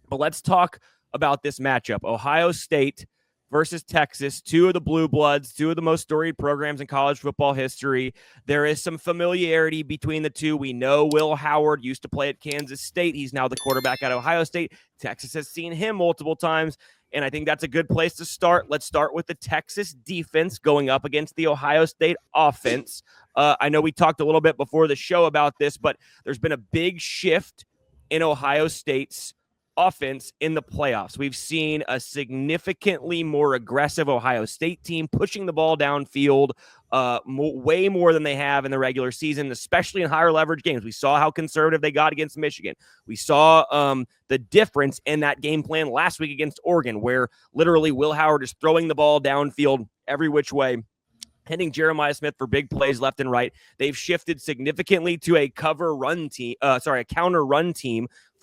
But let's talk about this matchup. Ohio State versus Texas, two of the Blue Bloods, two of the most storied programs in college football history. There is some familiarity between the two. We know Will Howard used to play at Kansas State. He's now the quarterback at Ohio State. Texas has seen him multiple times, and I think that's a good place to start. Let's start with the Texas defense going up against the Ohio State offense. I know we talked a little bit before the show about this, but there's been a big shift in Ohio State's offense in the playoffs. We've seen a significantly more aggressive Ohio State team pushing the ball downfield way more than they have in the regular season, especially in higher leverage games. We saw how conservative they got against Michigan. We saw the difference in that game plan last week against Oregon, where literally Will Howard is throwing the ball downfield every which way, hitting Jeremiah Smith for big plays left and right. They've shifted significantly to a counter run team,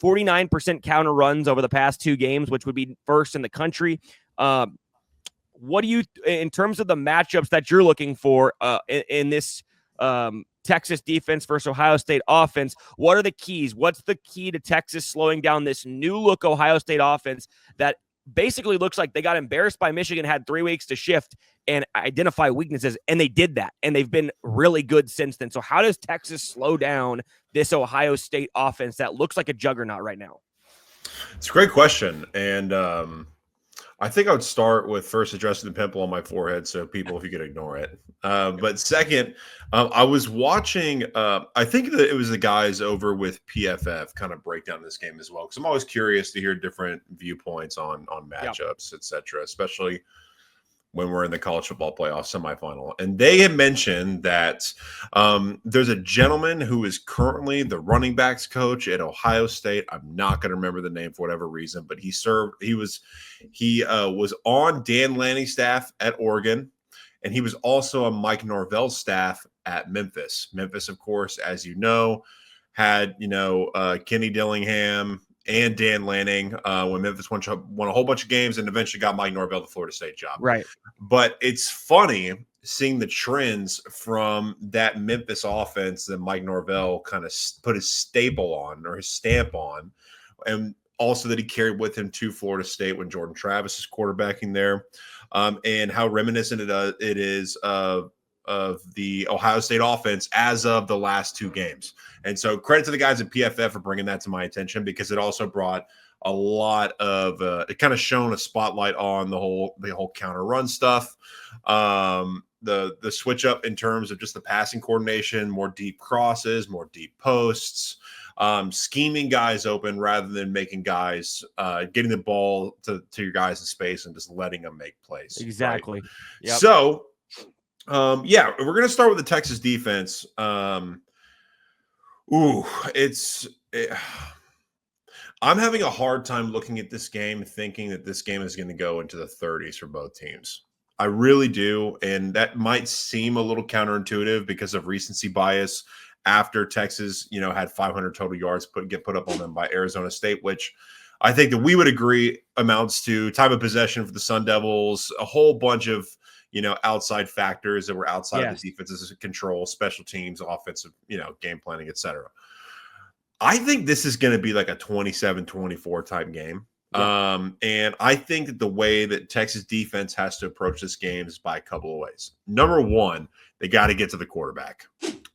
49% counter runs over the past two games, which would be first in the country. What do you, in terms of the matchups that you're looking for in this Texas defense versus Ohio State offense, what are the keys? What's the key to Texas slowing down this new look Ohio State offense that basically looks like they got embarrassed by Michigan, had 3 weeks to shift and identify weaknesses, and they did that, and they've been really good since then. So how does Texas slow down this Ohio State offense that looks like a juggernaut right now? It's a great question, and I think I would start with first addressing the pimple on my forehead, so people, if you could ignore it. But second, I was watching, I think that it was the guys over with PFF kind of break down this game as well, because I'm always curious to hear different viewpoints on matchups, et cetera, especially when we're in the college football playoff semifinal. And they had mentioned that there's a gentleman who is currently the running backs coach at Ohio State. I'm not going to remember the name for whatever reason, but he was on Dan Lanning's staff at Oregon, and he was also on Mike Norvell's staff at Memphis. Memphis, of course, as you know, had Kenny Dillingham and Dan Lanning when Memphis won a whole bunch of games and eventually got Mike Norvell the Florida State job. Right. But it's funny seeing the trends from that Memphis offense that Mike Norvell kind of put his staple on, or his stamp on, and also that he carried with him to Florida State when Jordan Travis is quarterbacking there, and how reminiscent it is of the Ohio State offense as of the last two games. And so credit to the guys at PFF for bringing that to my attention, because it also brought a lot of it kind of shone a spotlight on the whole counter run stuff, the switch up in terms of just the passing coordination, more deep crosses, more deep posts, scheming guys open rather than making guys getting the ball to your guys in space and just letting them make plays. Exactly. Right? Yep. So we're going to start with the Texas defense. I'm having a hard time looking at this game thinking that this game is going to go into the 30s for both teams. I really do, and that might seem a little counterintuitive because of recency bias after Texas, had 500 total yards get put up on them by Arizona State, which I think that we would agree amounts to time of possession for the Sun Devils, a whole bunch of outside factors that were outside of the defense's control, special teams, offensive, game planning, etc. I think this is going to be like a 27-24 type game. Yeah. And I think that the way that Texas defense has to approach this game is by a couple of ways. Number one, they got to get to the quarterback.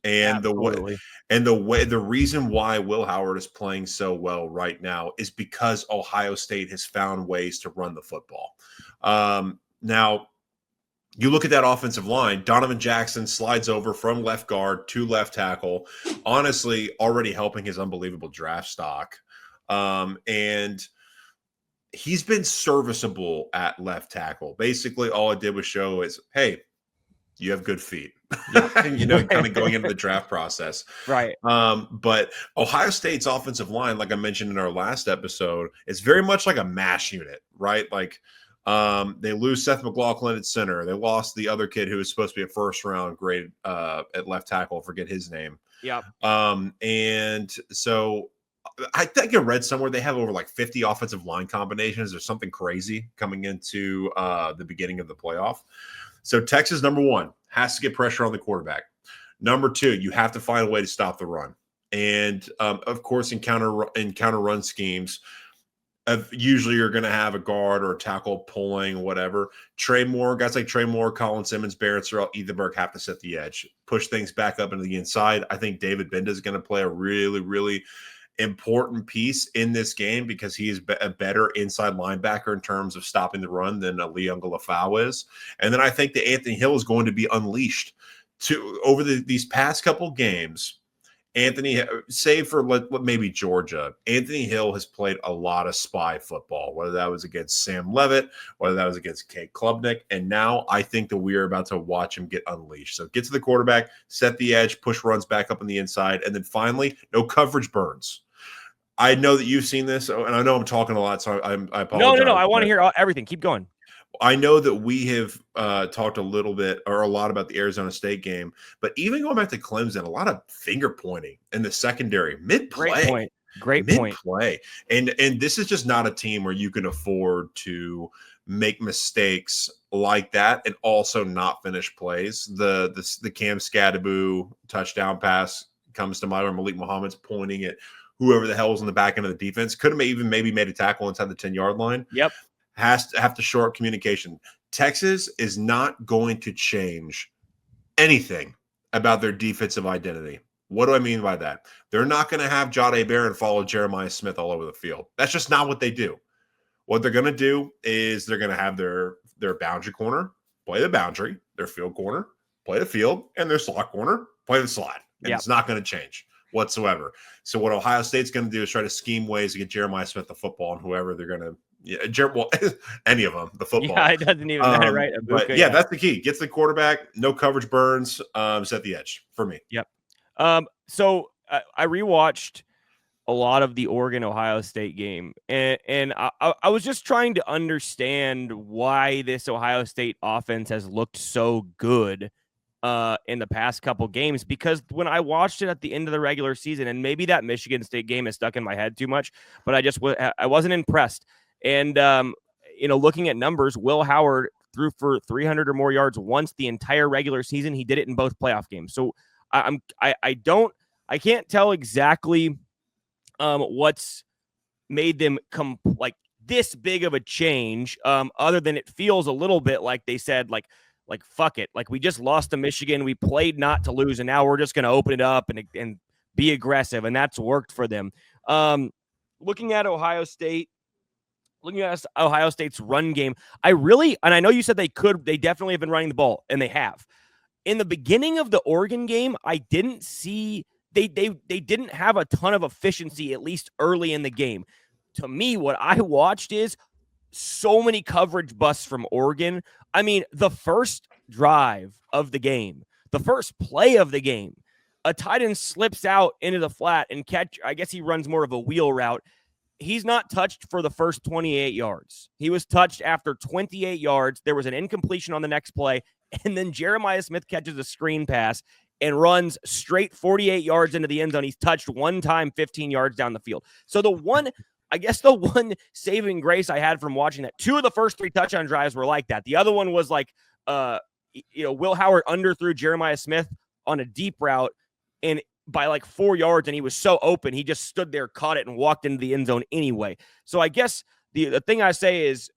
And the reason why Will Howard is playing so well right now is because Ohio State has found ways to run the football. Now, you look at that offensive line, Donovan Jackson slides over from left guard to left tackle, honestly already helping his unbelievable draft stock. And he's been serviceable at left tackle. Basically, all it did was show is, hey, you have good feet, kind of going into the draft process. Right. But Ohio State's offensive line, like I mentioned in our last episode, is very much like a mash unit, right? Like, they lose Seth McLaughlin at center. They lost the other kid who was supposed to be a first round grade at left tackle. Forget his name. Yeah. And so I think I read somewhere they have over like 50 offensive line combinations or something crazy coming into the beginning of the playoff. So Texas, number one, has to get pressure on the quarterback. Number two, you have to find a way to stop the run. And of course, in counter run schemes, Usually you're going to have a guard or a tackle pulling, whatever. Guys like Trey Moore, Colin Simmons, Barrett Sorrell, Ethenberg have to set the edge, push things back up into the inside. I think David Benda is going to play a really, really important piece in this game because he is a better inside linebacker in terms of stopping the run than Lee Ungalafau is. And then I think that Anthony Hill is going to be unleashed over these past couple games. Anthony, save for maybe Georgia, Anthony Hill has played a lot of spy football, whether that was against Sam Levitt, whether that was against Kate Klubnik. And now I think that we are about to watch him get unleashed. So get to the quarterback, set the edge, push runs back up on the inside. And then finally, no coverage burns. I know that you've seen this, and I know I'm talking a lot, so I apologize. No. I want to hear everything. Keep going. I know that we have talked a little bit or a lot about the Arizona State game, but even going back to Clemson, a lot of finger pointing in the secondary mid-play. Great point. And this is just not a team where you can afford to make mistakes like that and also not finish plays. The Cam Scadaboo touchdown pass comes to mind where Malik Muhammad's pointing at whoever the hell was on the back end of the defense. Could have even maybe made a tackle inside the 10-yard line. Yep. Has to have to shore up communication. Texas is not going to change anything about their defensive identity. What do I mean by that? They're not going to have Jahdae Barron follow Jeremiah Smith all over the field. That's just not what they do. What they're going to do is they're going to have their boundary corner play the boundary, their field corner play the field, and their slot corner play the slot. And It's not going to change whatsoever. So what Ohio State's going to do is try to scheme ways to get Jeremiah Smith the football and whoever they're going to any of them, the football. Yeah, it doesn't even matter, right? But that's the key. Gets the quarterback, no coverage burns, set the edge for me. Yep. So I rewatched a lot of the Oregon-Ohio State game, and I was just trying to understand why this Ohio State offense has looked so good in the past couple games, because when I watched it at the end of the regular season, and maybe that Michigan State game is stuck in my head too much, but I wasn't impressed. And, looking at numbers, Will Howard threw for 300 or more yards once the entire regular season. He did it in both playoff games. So I can't tell exactly what's made them come like this big of a change, other than it feels a little bit like they said, like fuck it. Like, we just lost to Michigan. We played not to lose, and now we're just going to open it up and be aggressive, and that's worked for them. Looking at Ohio State's run game, and I know you said they definitely have been running the ball, and they have. In the beginning of the Oregon game, I didn't see they didn't have a ton of efficiency, at least early in the game. To me, what I watched is so many coverage busts from Oregon. I mean, the first drive of the game, the first play of the game, a tight end slips out into the flat and I guess he runs more of a wheel route. He's not touched for the first 28 yards. He was touched after 28 yards. There was an incompletion on the next play, and then Jeremiah Smith catches a screen pass and runs straight 48 yards into the end zone. He's touched one time 15 yards down the field. So the one saving grace I had from watching that, 2 of the first 3 touchdown drives were like that. The other one was like, Will Howard underthrew Jeremiah Smith on a deep route and by like 4 yards, and he was so open, he just stood there, caught it, and walked into the end zone anyway. So I guess the thing I say is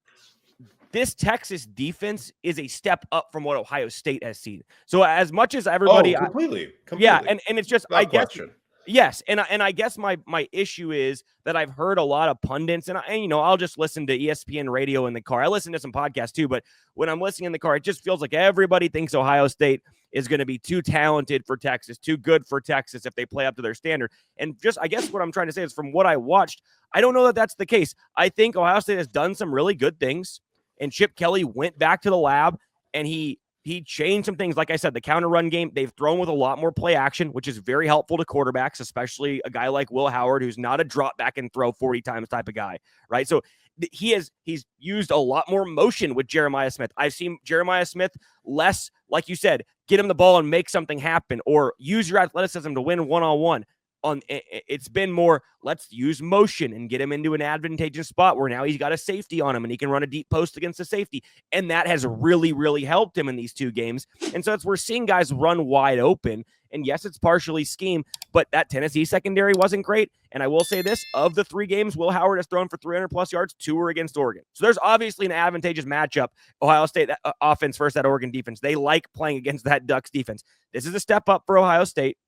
this Texas defense is a step up from what Ohio State has seen. So as much as everybody, completely. Yeah, and it's just, I guess. Question. Yes, and I guess my issue is that I've heard a lot of pundits, and I'll just listen to ESPN radio in the car. I listen to some podcasts too, but when I'm listening in the car, it just feels like everybody thinks Ohio State is going to be too talented for Texas, too good for Texas if they play up to their standard. And just, I guess what I'm trying to say is, from what I watched, I don't know that that's the case. I think Ohio State has done some really good things, and Chip Kelly went back to the lab, and he changed some things. Like I said, the counter run game, they've thrown with a lot more play action, which is very helpful to quarterbacks, especially a guy like Will Howard, who's not a drop back and throw 40 times type of guy, right? So he's used a lot more motion with Jeremiah Smith. I've seen Jeremiah Smith less, like you said, get him the ball and make something happen, or use your athleticism to win one-on-one. It's been more, let's use motion and get him into an advantageous spot where now he's got a safety on him and he can run a deep post against a safety. And that has really, really helped him in these 2 games. And so we're seeing guys run wide open. And yes, it's partially scheme, but that Tennessee secondary wasn't great. And I will say this, of the 3 games, Will Howard has thrown for 300+ yards, 2 were against Oregon. So there's obviously an advantageous matchup. Ohio State offense versus that Oregon defense. They like playing against that Ducks defense. This is a step up for Ohio State.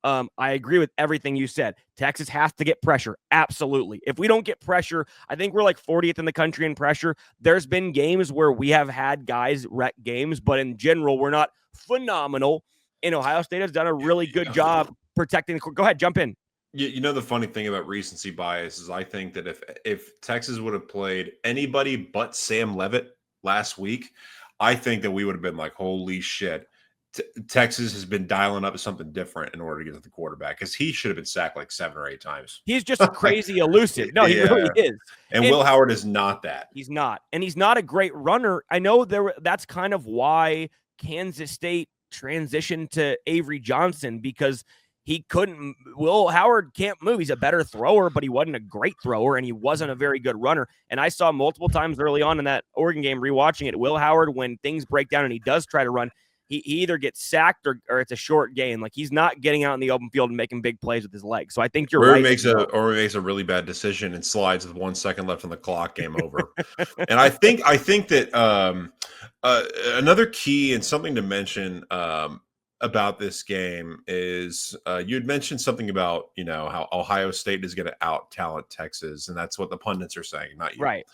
I agree with everything you said. Texas has to get pressure. Absolutely. If we don't get pressure, I think we're like 40th in the country in pressure. There's been games where we have had guys wreck games, but in general, we're not phenomenal. And Ohio State has done a really good job protecting. Go ahead, jump in. You know, the funny thing about recency bias is I think that if Texas would have played anybody but Sam Leavitt last week, I think that we would have been like, holy shit. Texas has been dialing up something different in order to get to the quarterback because he should have been sacked like 7 or 8 times. He's just crazy elusive. No, he really is. And Will Howard is not that. He's not. And he's not a great runner. I know that's kind of why Kansas State transitioned to Avery Johnson, because he couldn't. Will Howard can't move. He's a better thrower, but he wasn't a great thrower, and he wasn't a very good runner. And I saw multiple times early on in that Oregon game, rewatching it, Will Howard, when things break down and he does try to run, he either gets sacked or it's a short gain. Like, he's not getting out in the open field and making big plays with his legs. So I think you're right. Or he makes a really bad decision and slides with 1 second left on the clock, game over. And I think that another key and something to mention about this game is you had mentioned something about, how Ohio State is going to out talent Texas, and that's what the pundits are saying, not you. Right.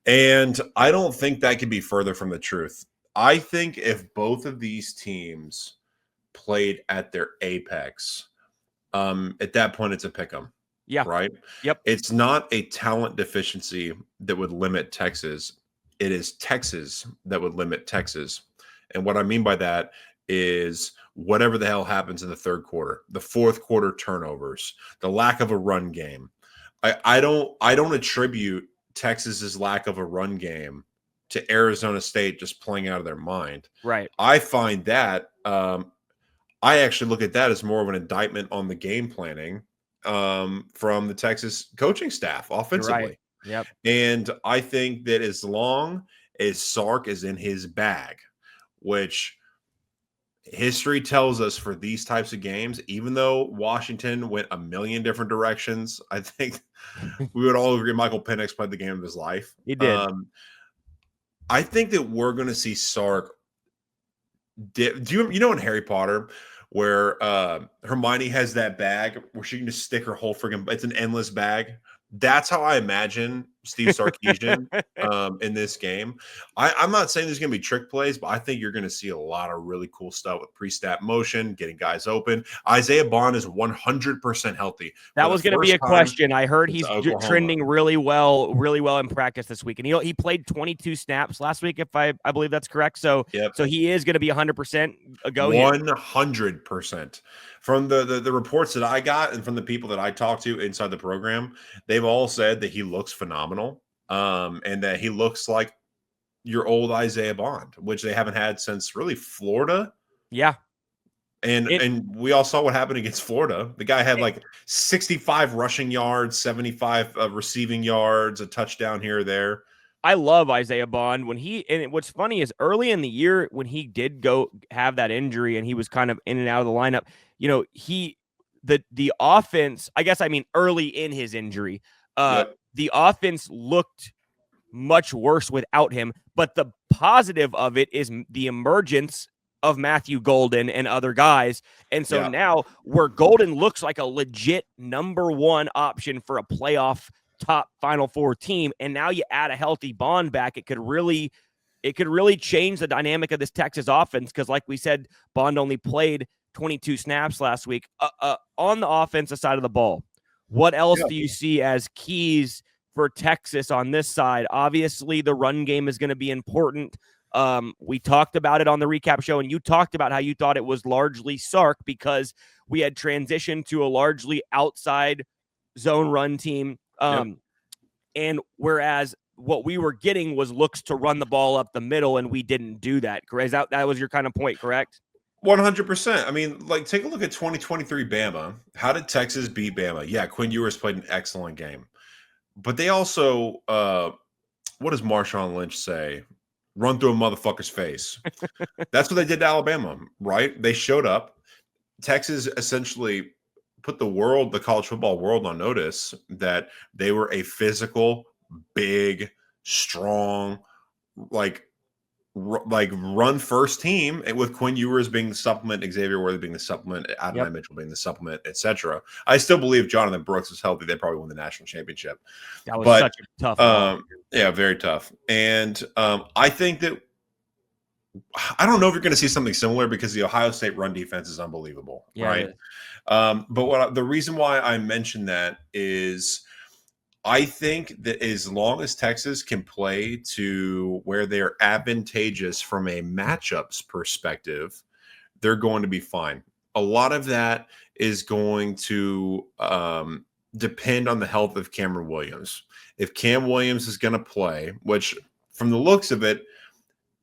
And I don't think that could be further from the truth. I think if both of these teams played at their apex, at that point it's a pick 'em. Yeah. Right? Yep. It's not a talent deficiency that would limit Texas. It is Texas that would limit Texas. And what I mean by that is whatever the hell happens in the 3rd quarter, the 4th quarter turnovers, the lack of a run game. I don't attribute Texas's lack of a run game to Arizona State just playing out of their mind. Right. I find that I actually look at that as more of an indictment on the game planning from the Texas coaching staff offensively. Right. Yep. And I think that as long as Sark is in his bag, which history tells us for these types of games, even though Washington went a million different directions, I think we would all agree Michael Penix played the game of his life. He did. I think that we're going to see Sark. Do you know in Harry Potter where Hermione has that bag where she can just stick her whole freaking, it's an endless bag? That's how I imagine Steve Sarkisian in this game. I'm not saying there's going to be trick plays, but I think you're going to see a lot of really cool stuff with pre-snap motion, getting guys open. Isaiah Bond is 100% healthy. That was going to be a question. I heard he's trending really well in practice this week. And he played 22 snaps last week, if I believe that's correct. So, So he is going to be 100% a go. 100%. From the reports that I got and from the people that I talked to inside the program, they've all said that he looks phenomenal, and that he looks like your old Isaiah Bond, which they haven't had since really Florida. Yeah. And we all saw what happened against Florida. The guy had like 65 rushing yards, 75 receiving yards, a touchdown here or there. I love Isaiah Bond. What's funny is early in the year when he did go have that injury and he was kind of in and out of the lineup, the offense, early in his injury, the offense looked much worse without him. But the positive of it is the emergence of Matthew Golden and other guys. And so now where Golden looks like a legit number 1 option for a playoff top Final Four team, and now you add a healthy Bond back, it could really change the dynamic of this Texas offense, because like we said, Bond only played 22 snaps last week. On the offensive side of the ball, what else do you see as keys for Texas on this side? Obviously, the run game is going to be important. We talked about it on the recap show, and you talked about how you thought it was largely Sark because we had transitioned to a largely outside zone run team. And whereas what we were getting was looks to run the ball up the middle, and we didn't do that. Correct? That was your kind of point, correct? 100%. I mean, like, take a look at 2023 Bama. How did Texas beat Bama? Yeah, Quinn Ewers played an excellent game. But they also, what does Marshawn Lynch say? Run through a motherfucker's face. That's what they did to Alabama, right? They showed up. Texas essentially put the college football world on notice that they were a physical, big, strong, like run first team, and with Quinn Ewers being the supplement, Xavier Worthy being the supplement, Adonai Mitchell being the supplement, etc. I still believe Jonathan Brooks was healthy. They probably won the national championship. That was such a tough loss. Yeah, very tough. And I think that I don't know if you're going to see something similar because the Ohio State run defense is unbelievable, right? But the reason why I mentioned that is I think that as long as Texas can play to where they're advantageous from a matchups perspective, they're going to be fine. A lot of that is going to depend on the health of Cameron Williams. If Cam Williams is going to play, which from the looks of it,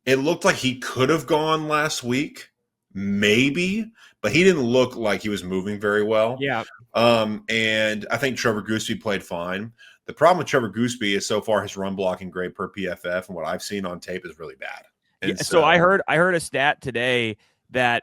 it looked like he could have gone last week, maybe, but he didn't look like he was moving very well. Yeah. And I think Trevor Gooseby played fine. The problem with Trevor Gooseby is so far his run blocking grade per PFF and what I've seen on tape is really bad. And so I heard a stat today that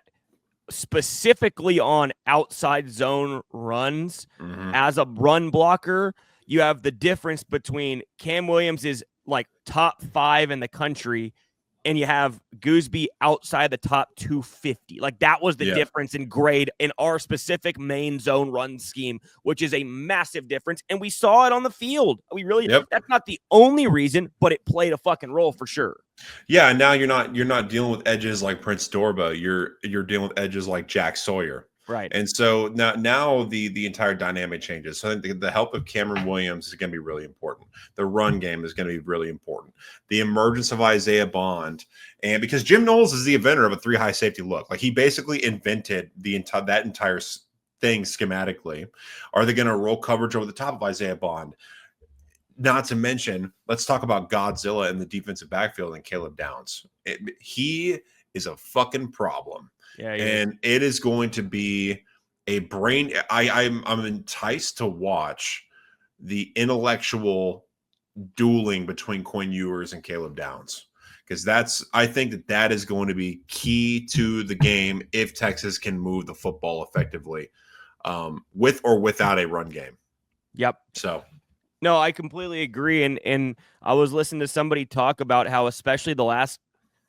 specifically on outside zone runs, as a run blocker, you have the difference between Cam Williams is like top 5 in the country, and you have Gooseby outside the top 250. Like that was the difference in grade in our specific main zone run scheme, which is a massive difference. And we saw it on the field. We really, that's not the only reason, but it played a fucking role for sure. Yeah. And now you're not dealing with edges like Prince Dorba. You're dealing with edges like Jack Sawyer. Right. And so now the entire dynamic changes. So I think the help of Cameron Williams is going to be really important. The run game is going to be really important. The emergence of Isaiah Bond, and because Jim Knowles is the inventor of a 3-high safety look, like he basically invented that entire thing schematically. Are they going to roll coverage over the top of Isaiah Bond? Not to mention, let's talk about Godzilla in the defensive backfield and Caleb Downs. He is a fucking problem. Yeah, and it is going to be a brain. I'm enticed to watch the intellectual dueling between Quinn Ewers and Caleb Downs, because I think that is going to be key to the game if Texas can move the football effectively, with or without a run game. Yep. So. No, I completely agree. And I was listening to somebody talk about how, especially the last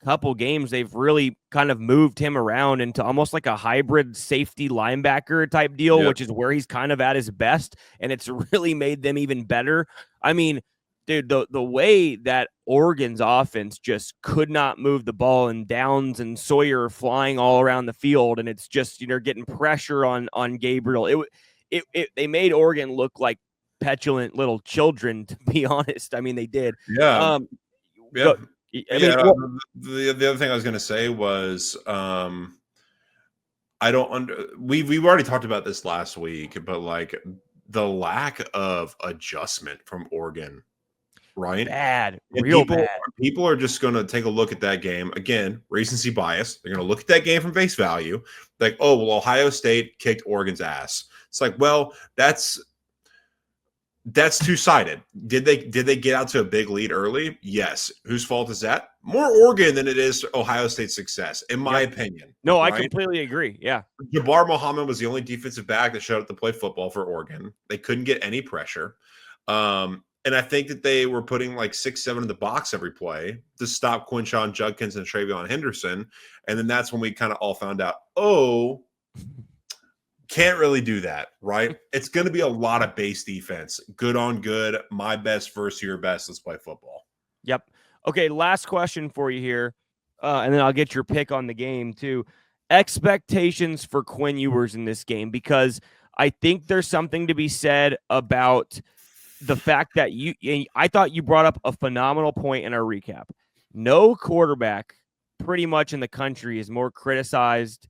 couple games, they've really kind of moved him around into almost like a hybrid safety linebacker type deal, which is where he's kind of at his best. And it's really made them even better. I mean, dude, the way that Oregon's offense just could not move the ball, and Downs and Sawyer flying all around the field, and it's just, getting pressure on Gabriel. They made Oregon look like petulant little children, to be honest. I mean, they did. Yeah. The other thing I was going to say was we've already talked about this last week, but like the lack of adjustment from Oregon, right? Bad, and real bad. People are just going to take a look at that game again, recency bias. They're going to look at that game from face value, like, oh well, Ohio State kicked Oregon's ass. It's like, well, that's two-sided. Did they get out to a big lead early? Yes. Whose fault is that? More Oregon than it is Ohio State's success, in my opinion. No, right? I completely agree. Yeah. Jabbar Muhammad was the only defensive back that showed up to play football for Oregon. They couldn't get any pressure. And I think that they were putting like 6-7 in the box every play to stop Quinshon Judkins and Travion Henderson. And then that's when we kind of all found out, can't really do that, right? It's going to be a lot of base defense. Good on good. My best versus your best. Let's play football. Yep. Okay, last question for you here, and then I'll get your pick on the game too. Expectations for Quinn Ewers in this game, because I think there's something to be said about the fact that I thought you brought up a phenomenal point in our recap. No quarterback pretty much in the country is more criticized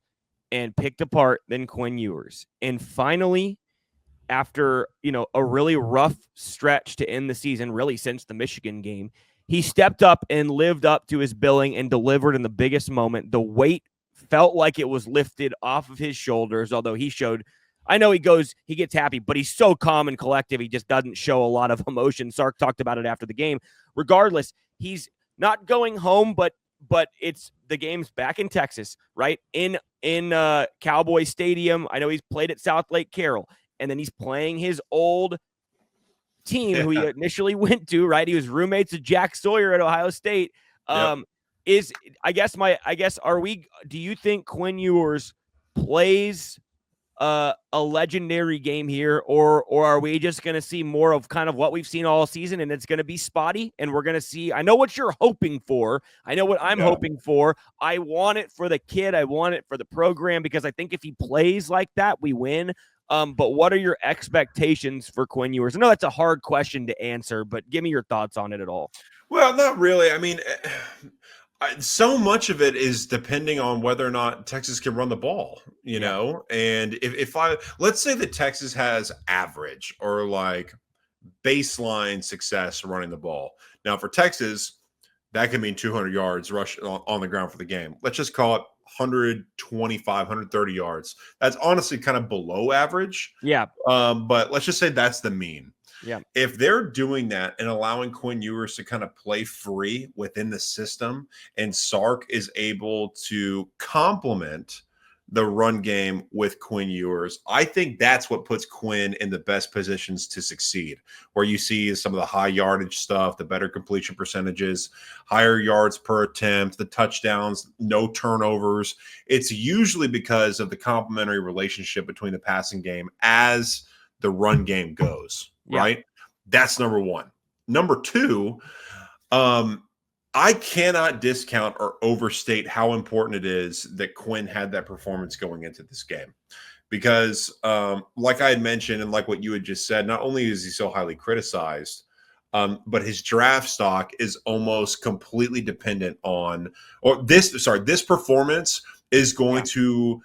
and picked apart than Quinn Ewers. And finally, after, a really rough stretch to end the season, really since the Michigan game, he stepped up and lived up to his billing and delivered in the biggest moment. The weight felt like it was lifted off of his shoulders, although I know he gets happy, but he's so calm and collective. He just doesn't show a lot of emotion. Sark talked about it after the game. Regardless, he's not going home, but the game's back in Texas, right? In Cowboy Stadium. I know he's played at South Lake Carroll, and then he's playing his old team who he initially went to, right? He was roommates with Jack Sawyer at Ohio State. Yep. Do you think Quinn Ewers plays a legendary game here, or are we just going to see more of kind of what we've seen all season, and it's going to be spotty, and we're going to see, I know what you're hoping for. I know what I'm hoping for. I want it for the kid. I want it for the program, because I think if he plays like that, we win. But what are your expectations for Quinn Ewers? I know that's a hard question to answer, but give me your thoughts on it at all. Well, not really. I mean, so much of it is depending on whether or not Texas can run the ball, you know? And if let's say that Texas has average or like baseline success running the ball. Now for Texas, that could mean 200 yards rush on the ground for the game. Let's just call it 125, 130 yards. That's honestly kind of below average. Yeah. But let's just say that's the mean. Yeah. If they're doing that and allowing Quinn Ewers to kind of play free within the system, and Sark is able to complement the run game with Quinn Ewers, I think that's what puts Quinn in the best positions to succeed, where you see some of the high yardage stuff, the better completion percentages, higher yards per attempt, the touchdowns, no turnovers. It's usually because of the complementary relationship between the passing game as the run game goes. Right? That's number one. Number two, I cannot discount or overstate how important it is that Quinn had that performance going into this game. Because like I had mentioned, and like what you had just said, not only is he so highly criticized, but his draft stock is almost completely dependent on, this performance is going to,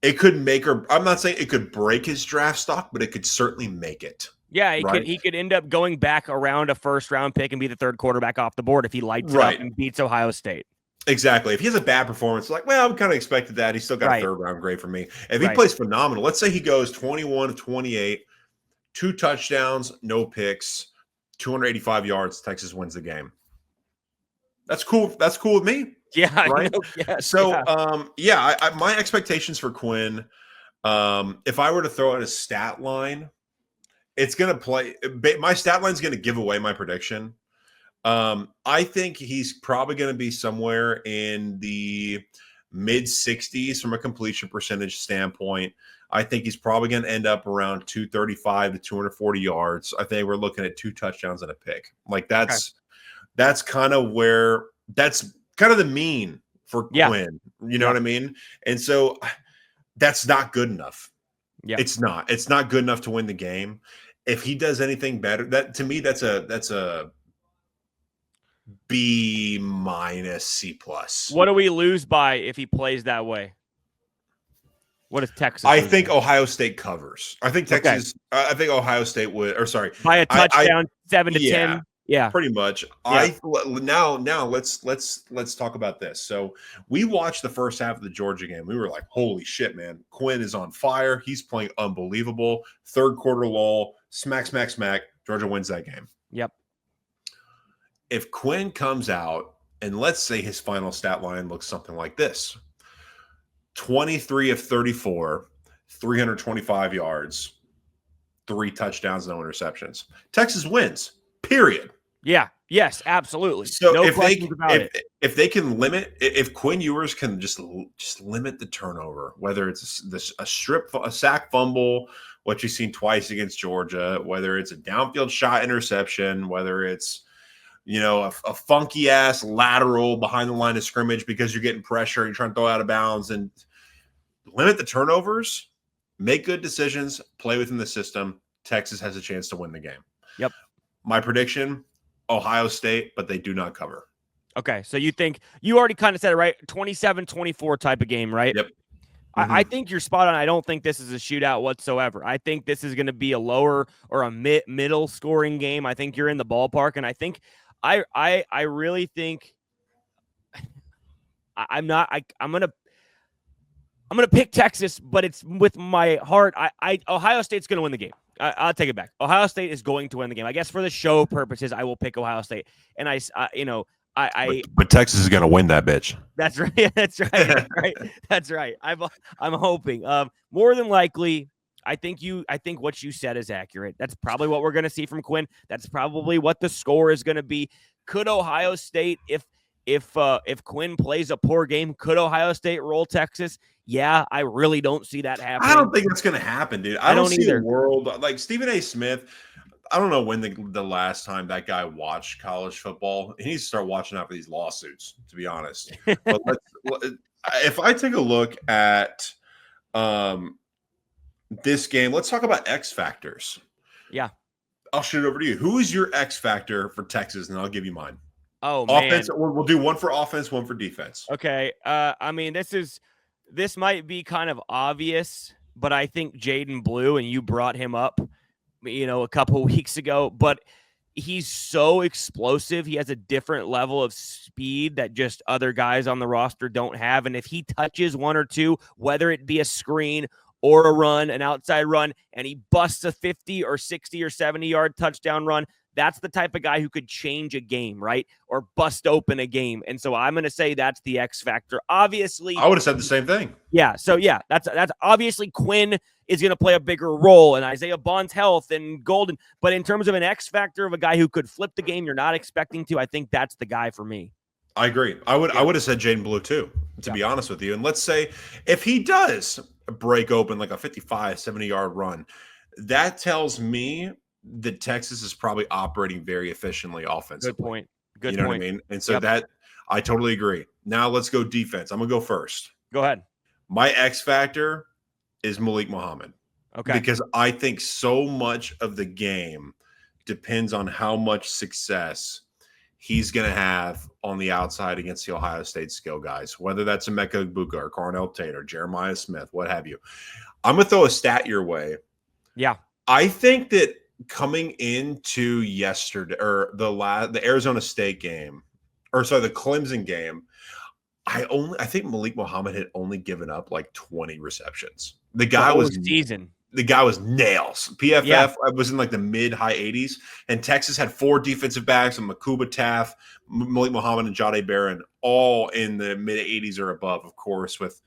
it could make, or I'm not saying it could break his draft stock, but it could certainly make it. Yeah, he could end up going back around a first-round pick and be the third quarterback off the board if he lights it up and beats Ohio State. Exactly. If he has a bad performance, like, well, we kind of expected that. He's still got a third-round grade for me. If he plays phenomenal, let's say he goes 21 of 28, 2 touchdowns, no picks, 285 yards, Texas wins the game. That's cool. That's cool with me. Yeah. Right. My expectations for Quinn, if I were to throw out a stat line, it's going to play. My stat line is going to give away my prediction. I think he's probably going to be somewhere in the mid 60s from a completion percentage standpoint. I think he's probably going to end up around 235 to 240 yards. I think we're looking at 2 touchdowns and a pick. Like that's kind of where, that's kind of the mean for Quinn. You know what I mean? And so that's not good enough. Yeah. It's not good enough to win the game. If he does anything better, that to me, that's a B minus C plus. What do we lose by if he plays that way? What is Texas? I think Ohio State covers. I think Texas. Okay. I think Ohio State would, or sorry, by a touchdown, 7-10. Yeah, pretty much. Yeah. Now let's talk about this. So we watched the first half of the Georgia game. We were like, holy shit, man! Quinn is on fire. He's playing unbelievable. Third quarter lull, smack. Georgia wins that game. Yep. If Quinn comes out and let's say his final stat line looks something like this: 23 of 34, 325 yards, 3 touchdowns, no interceptions. Texas wins. Period. Yeah. Yes. Absolutely. So no questions about it. If they can limit, if Quinn Ewers can just limit the turnover, whether it's a sack fumble, what you've seen twice against Georgia, whether it's a downfield shot interception, whether it's a funky ass lateral behind the line of scrimmage because you're getting pressure and you're trying to throw out of bounds, and limit the turnovers, make good decisions, play within the system, Texas has a chance to win the game. Yep. My prediction, Ohio State, but they do not cover. Okay, so you think you already kind of said it, right? 27-24 type of game, right? Yep. Mm-hmm. I think you're spot on. I don't think this is a shootout whatsoever. I think this is going to be a lower or a middle scoring game. I think you're in the ballpark, and I think I really think I'm going to I'm going to pick Texas, but it's with my heart. Ohio State's going to win the game. I'll take it back. Ohio State is going to win the game. I guess for the show purposes, I will pick Ohio State. And but Texas is going to win that bitch. That's right. That's right. That's right. I'm hoping. More than likely, I think what you said is accurate. That's probably what we're going to see from Quinn. That's probably what the score is going to be. Could Ohio State, if Quinn plays a poor game, could Ohio State roll Texas? Yeah, I really don't see that happening. I don't think that's going to happen, dude. I don't see either. The world like Stephen A. Smith. I don't know when the last time that guy watched college football. He needs to start watching out for these lawsuits, to be honest. But if I take a look at this game, let's talk about X factors. Yeah. I'll shoot it over to you. Who is your X factor for Texas? And I'll give you mine. Oh, offense, man. We'll do one for offense, one for defense. Okay. I mean, this might be kind of obvious, but I think Jaden Blue, and you brought him up, a couple of weeks ago, but he's so explosive. He has a different level of speed that just other guys on the roster don't have. And if he touches one or two, whether it be a screen or a run, an outside run, and he busts a 50 or 60 or 70-yard touchdown run, that's the type of guy who could change a game, right? Or bust open a game. And so I'm going to say that's the X factor. Obviously, I would have said the same thing. Yeah. So yeah, that's obviously Quinn is going to play a bigger role, and Isaiah Bond's health and Golden. But in terms of an X factor of a guy who could flip the game you're not expecting to, I think that's the guy for me. I agree. I would have said Jaden Blue too, to be honest with you. And let's say if he does break open like a 55, 70-yard run, that tells me that Texas is probably operating very efficiently offensively. Good point. You know what I mean? And so that I totally agree. Now let's go defense. I'm going to go first. Go ahead. My X factor is Malik Muhammad. Okay. Because I think so much of the game depends on how much success he's going to have on the outside against the Ohio State skill guys, whether that's Emeka Egbuka or Carnell Tate or Jeremiah Smith, what have you. I'm going to throw a stat your way. Yeah. I think that coming into yesterday or the Arizona State game, the Clemson game, I think Malik Muhammad had only given up like 20 receptions. The guy was nails. PFF was in like the mid-high 80s, and Texas had 4 defensive backs, and Makuba Taff, Malik Muhammad, and Jahdae Barron, all in the mid-80s or above, of course, with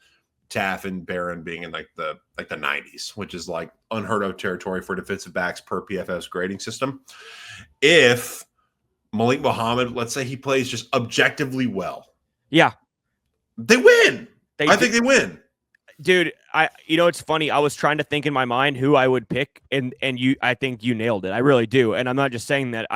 Taff and Barron being in like the 90s, which is like unheard of territory for defensive backs per PFF's grading system. If Malik Muhammad, let's say he plays just objectively well, they win. I think they win. Dude, it's funny. I was trying to think in my mind who I would pick, and I think you nailed it. I really do. And I'm not just saying that.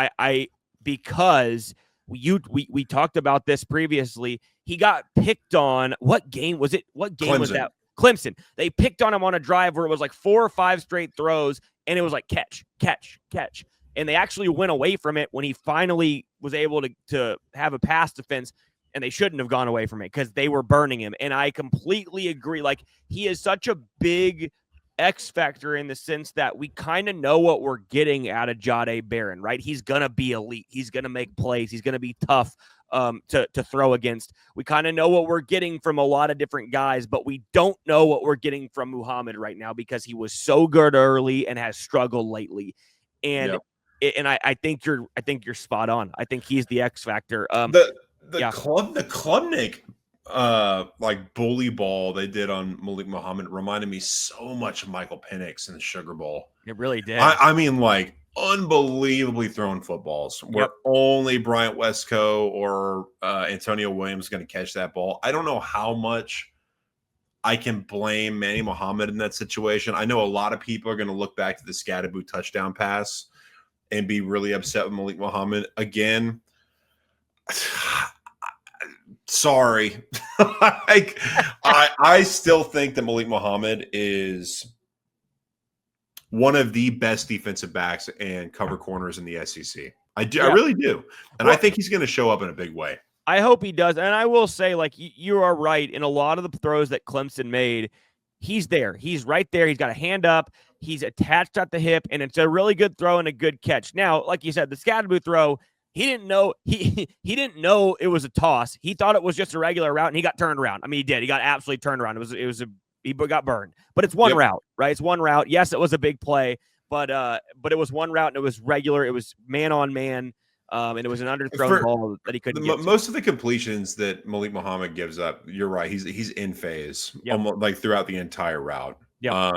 Because we talked about this previously. He got picked on. What game was it? What game was that? Clemson. They picked on him on a drive where it was like 4 or 5 straight throws, and it was like catch. And they actually went away from it when he finally was able to have a pass defense. And they shouldn't have gone away from it because they were burning him. And I completely agree. Like, he is such a big X factor in the sense that we kind of know what we're getting out of Jahdae Barron, right? He's going to be elite. He's going to make plays. He's going to be tough to throw against. We kind of know what we're getting from a lot of different guys, but we don't know what we're getting from Muhammad right now because he was so good early and has struggled lately. And I think you're spot on. I think he's the X factor. The Klubnik like bully ball they did on Malik Muhammad reminded me so much of Michael Penix in the Sugar Bowl. It really did. I mean, like unbelievably thrown footballs where only Bryant Westco or Antonio Williams is going to catch that ball. I don't know how much I can blame Manny Muhammad in that situation. I know a lot of people are going to look back to the Scatterboo touchdown pass and be really upset with Malik Muhammad again. Sorry. I still think that Malik Muhammad is one of the best defensive backs and cover corners in the SEC. I really do. And I think he's going to show up in a big way. I hope he does. And I will say, like, you are right. In a lot of the throws that Clemson made, he's there. He's right there. He's got a hand up. He's attached at the hip, and it's a really good throw and a good catch. Now, like you said, the Scatterboo throw, he didn't know he didn't know it was a toss. He thought it was just a regular route, and he got turned around. I mean, he did. He got absolutely turned around. It was he got burned. But it's one Yep. route, right? It's one route. Yes, it was a big play, but it was one route and it was regular. It was man on man, and it was an underthrown ball that he couldn't get to. Most of the completions that Malik Muhammad gives up, you're right. He's in phase, almost like throughout the entire route. Yeah,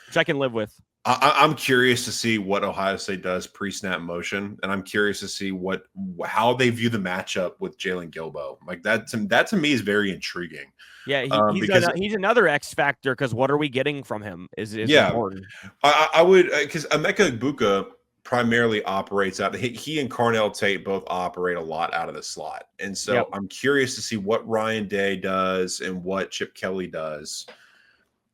which I can live with. I'm curious to see what Ohio State does pre-snap motion, and I'm curious to see how they view the matchup with Jalen Gilbo. Like that to me is very intriguing. Yeah, he's another X factor because what are we getting from him is important. I would because Emeka Egbuka primarily operates out. He and Carnell Tate both operate a lot out of the slot, and so I'm curious to see what Ryan Day does and what Chip Kelly does.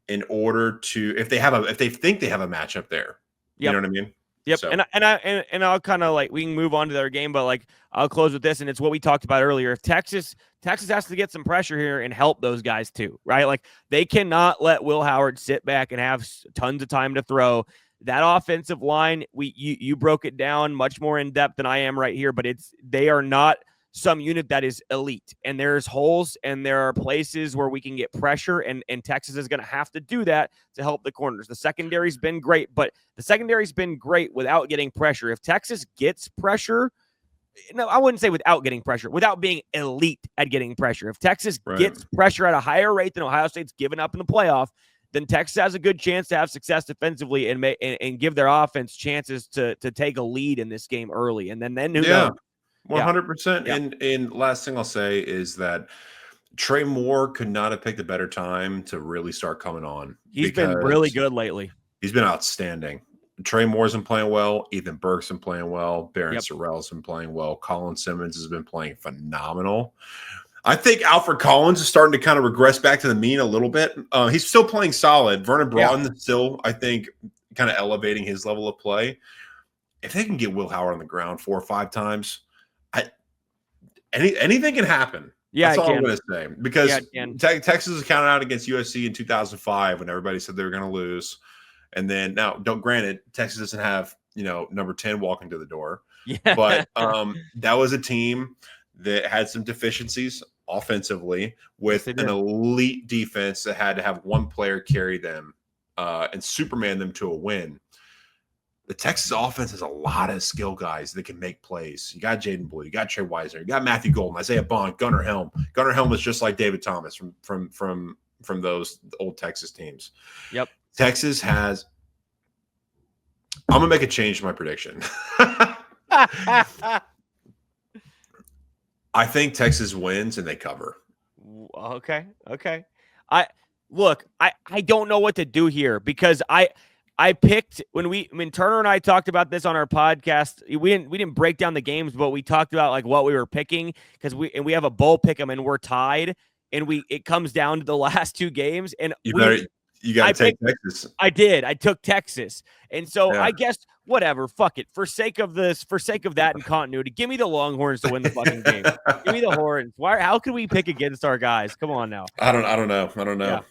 In order to, if they think they have a matchup there, you know what I mean? Yep. So. And I'll kind of like, we can move on to their game, but like I'll close with this, and it's what we talked about earlier. If Texas has to get some pressure here and help those guys too, right? Like they cannot let Will Howard sit back and have tons of time to throw. That offensive line, you broke it down much more in depth than I am right here, but they are not some unit that is elite, and there's holes and there are places where we can get pressure, and Texas is going to have to do that to help the corners. The secondary's been great, but the secondary's been great without getting pressure. If Texas gets pressure, no, I wouldn't say without getting pressure, without being elite at getting pressure. If Texas gets pressure at a higher rate than Ohio State's given up in the playoff, then Texas has a good chance to have success defensively and give their offense chances to take a lead in this game early, and then who knows? 100%. And last thing I'll say is that Trey Moore could not have picked a better time to really start coming on. He's been really good lately. He's been outstanding. Trey Moore's been playing well. Ethan Burke's been playing well. Barron Sorrell's been playing well. Colin Simmons has been playing phenomenal. I think Alfred Collins is starting to kind of regress back to the mean a little bit. He's still playing solid. Vernon Broughton is still, I think, kind of elevating his level of play. If they can get Will Howard on the ground 4 or 5 times, anything can happen. Yeah, that's all I'm going to say. Because Texas was counted out against USC in 2005 when everybody said they were going to lose. And then now, granted, Texas doesn't have number 10 walking to the door. Yeah. But that was a team that had some deficiencies offensively with an elite defense that had to have one player carry them and Superman them to a win. The Texas offense has a lot of skill guys that can make plays. You got Jaden Blue, you got Trey Wisner, you got Matthew Golden, Isaiah Bond, Gunnar Helm. Gunnar Helm is just like David Thomas from those old Texas teams. Yep. Texas has. I'm gonna make a change to my prediction. I think Texas wins and they cover. Okay. I don't know what to do here because I picked when Turner and I talked about this on our podcast. We didn't break down the games, but we talked about like what we were picking because we have a bowl pick 'em and we're tied, and it comes down to the last 2 games, and you got to take Texas. I did. I took Texas, and so I guess whatever. Fuck it. For sake of that and continuity, give me the Longhorns to win the fucking game. Give me the Horns. How could we pick against our guys? Come on now. I don't know. Yeah.